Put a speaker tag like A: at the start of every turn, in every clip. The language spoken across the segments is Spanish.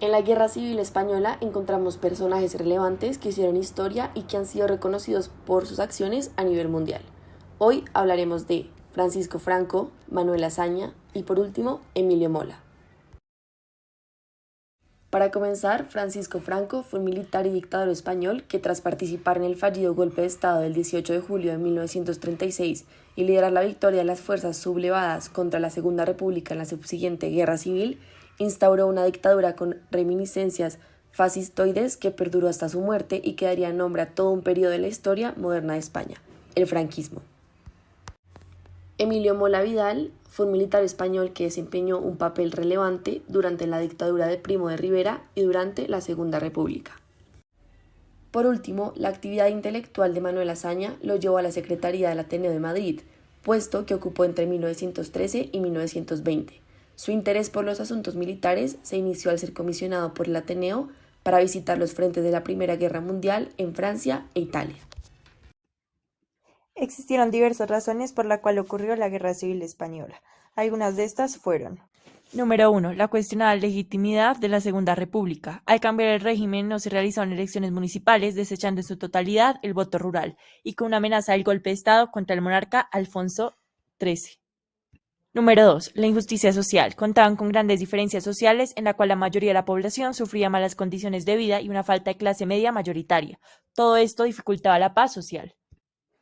A: En la Guerra Civil Española encontramos personajes relevantes que hicieron historia y que han sido reconocidos por sus acciones a nivel mundial. Hoy hablaremos de Francisco Franco, Manuel Azaña y por último Emilio Mola. Para comenzar, Francisco Franco fue un militar y dictador español que tras participar en el fallido golpe de Estado del 18 de julio de 1936 y liderar la victoria de las fuerzas sublevadas contra la Segunda República en la subsiguiente Guerra Civil, instauró una dictadura con reminiscencias fascistoides que perduró hasta su muerte y que daría nombre a todo un periodo de la historia moderna de España, el franquismo. Emilio Mola Vidal fue un militar español que desempeñó un papel relevante durante la dictadura de Primo de Rivera y durante la Segunda República. Por último, la actividad intelectual de Manuel Azaña lo llevó a la Secretaría del Ateneo de Madrid, puesto que ocupó entre 1913 y 1920. Su interés por los asuntos militares se inició al ser comisionado por el Ateneo para visitar los frentes de la Primera Guerra Mundial en Francia e Italia.
B: Existieron diversas razones por la cual ocurrió la Guerra Civil Española. Algunas de estas fueron: Número 1. La cuestionada legitimidad de la Segunda República. Al cambiar el régimen no se realizaron elecciones municipales, desechando en su totalidad el voto rural, y con una amenaza del golpe de Estado contra el monarca Alfonso XIII. Número 2. La injusticia social. Contaban con grandes diferencias sociales en la cual la mayoría de la población sufría malas condiciones de vida y una falta de clase media mayoritaria. Todo esto dificultaba la paz social.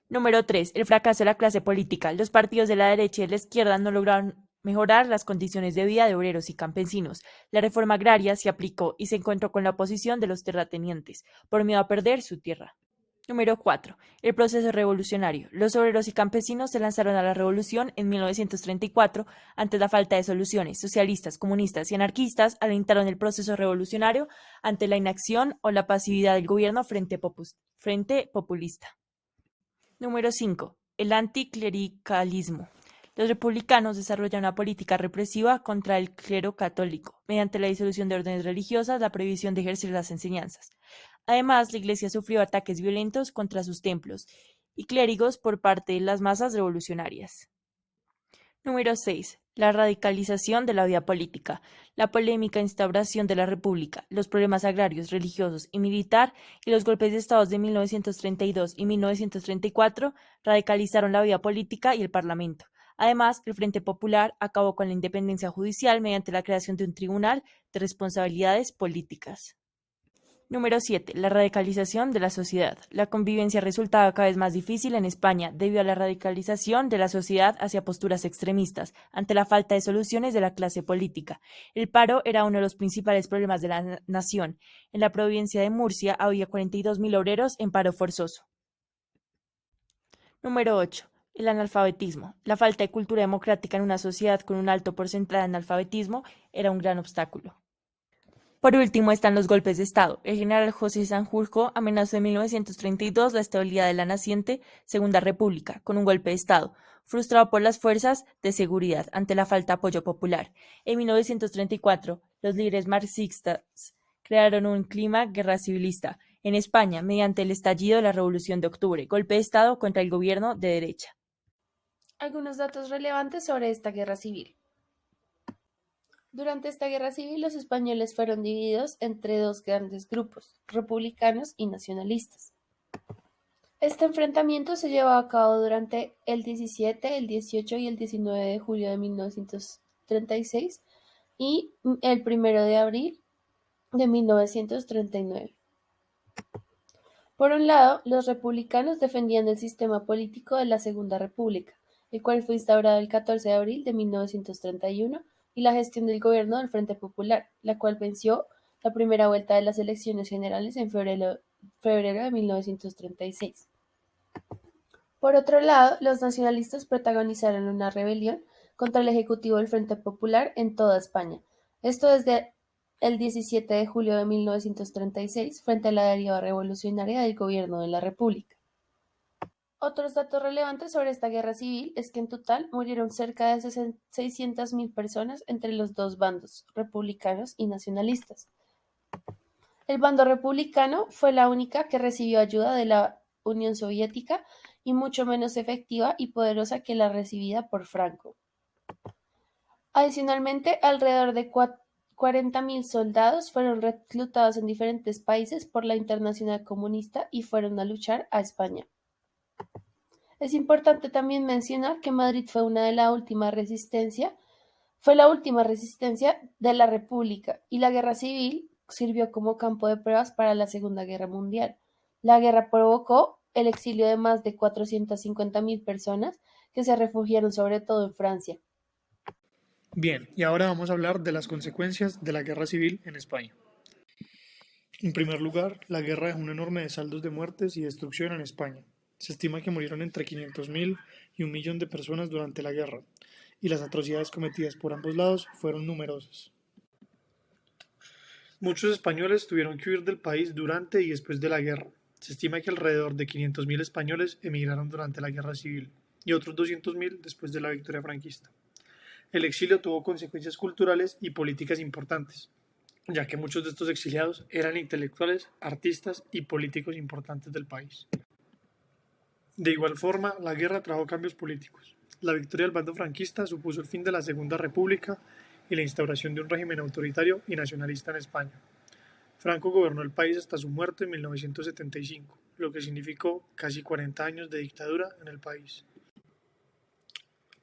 B: Número 3. El fracaso de la clase política. Los partidos de la derecha y de la izquierda no lograron mejorar las condiciones de vida de obreros y campesinos. La reforma agraria se aplicó y se encontró con la oposición de los terratenientes, por miedo a perder su tierra. Número 4. El proceso revolucionario. Los obreros y campesinos se lanzaron a la revolución en 1934 ante la falta de soluciones. Socialistas, comunistas y anarquistas alentaron el proceso revolucionario ante la inacción o la pasividad del gobierno frente populista. Número 5. El anticlericalismo. Los republicanos desarrollan una política represiva contra el clero católico, mediante la disolución de órdenes religiosas, la prohibición de ejercer las enseñanzas. Además, la Iglesia sufrió ataques violentos contra sus templos y clérigos por parte de las masas revolucionarias. Número 6. La radicalización de la vida política, la polémica instauración de la República, los problemas agrarios, religiosos y militar y los golpes de Estado de 1932 y 1934 radicalizaron la vida política y el Parlamento. Además, el Frente Popular acabó con la independencia judicial mediante la creación de un tribunal de responsabilidades políticas. Número 7. La radicalización de la sociedad. La convivencia resultaba cada vez más difícil en España debido a la radicalización de la sociedad hacia posturas extremistas, ante la falta de soluciones de la clase política. El paro era uno de los principales problemas de la nación. En la provincia de Murcia había 42.000 obreros en paro forzoso. Número 8. El analfabetismo. La falta de cultura democrática en una sociedad con un alto porcentaje de analfabetismo era un gran obstáculo. Por último están los golpes de Estado. El general José Sanjurjo amenazó en 1932 la estabilidad de la naciente Segunda República con un golpe de Estado, frustrado por las fuerzas de seguridad ante la falta de apoyo popular. En 1934, los líderes marxistas crearon un clima guerra civilista en España mediante el estallido de la Revolución de Octubre, golpe de Estado contra el gobierno de derecha.
C: Algunos datos relevantes sobre esta guerra civil. Durante esta guerra civil, los españoles fueron divididos entre dos grandes grupos, republicanos y nacionalistas. Este enfrentamiento se llevó a cabo durante el 17, el 18 y el 19 de julio de 1936 y el 1 de abril de 1939. Por un lado, los republicanos defendían el sistema político de la Segunda República, el cual fue instaurado el 14 de abril de 1931, y la gestión del gobierno del Frente Popular, la cual venció la primera vuelta de las elecciones generales en febrero de 1936. Por otro lado, los nacionalistas protagonizaron una rebelión contra el ejecutivo del Frente Popular en toda España, esto desde el 17 de julio de 1936, frente a la deriva revolucionaria del gobierno de la República. Otros datos relevantes sobre esta guerra civil es que en total murieron cerca de 600.000 personas entre los dos bandos, republicanos y nacionalistas. El bando republicano fue la única que recibió ayuda de la Unión Soviética y mucho menos efectiva y poderosa que la recibida por Franco. Adicionalmente, alrededor de 40.000 soldados fueron reclutados en diferentes países por la Internacional Comunista y fueron a luchar a España. Es importante también mencionar que Madrid fue la última resistencia de la República y la Guerra Civil sirvió como campo de pruebas para la Segunda Guerra Mundial. La guerra provocó el exilio de más de 450.000 personas que se refugiaron sobre todo en Francia.
D: Bien, y ahora vamos a hablar de las consecuencias de la guerra civil en España. En primer lugar, la guerra dejó un enorme saldos de muertes y destrucción en España. Se estima que murieron entre 500.000 y 1.000.000 de personas durante la guerra, y las atrocidades cometidas por ambos lados fueron numerosas. Muchos españoles tuvieron que huir del país durante y después de la guerra. Se estima que alrededor de 500.000 españoles emigraron durante la guerra civil y otros 200.000 después de la victoria franquista. El exilio tuvo consecuencias culturales y políticas importantes, ya que muchos de estos exiliados eran intelectuales, artistas y políticos importantes del país. De igual forma, la guerra trajo cambios políticos. La victoria del bando franquista supuso el fin de la Segunda República y la instauración de un régimen autoritario y nacionalista en España. Franco gobernó el país hasta su muerte en 1975, lo que significó casi 40 años de dictadura en el país.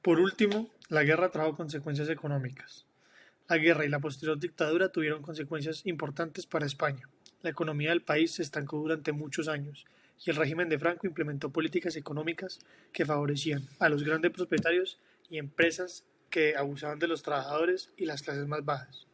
D: Por último, la guerra trajo consecuencias económicas. La guerra y la posterior dictadura tuvieron consecuencias importantes para España. La economía del país se estancó durante muchos años y el régimen de Franco implementó políticas económicas que favorecían a los grandes propietarios y empresas que abusaban de los trabajadores y las clases más bajas.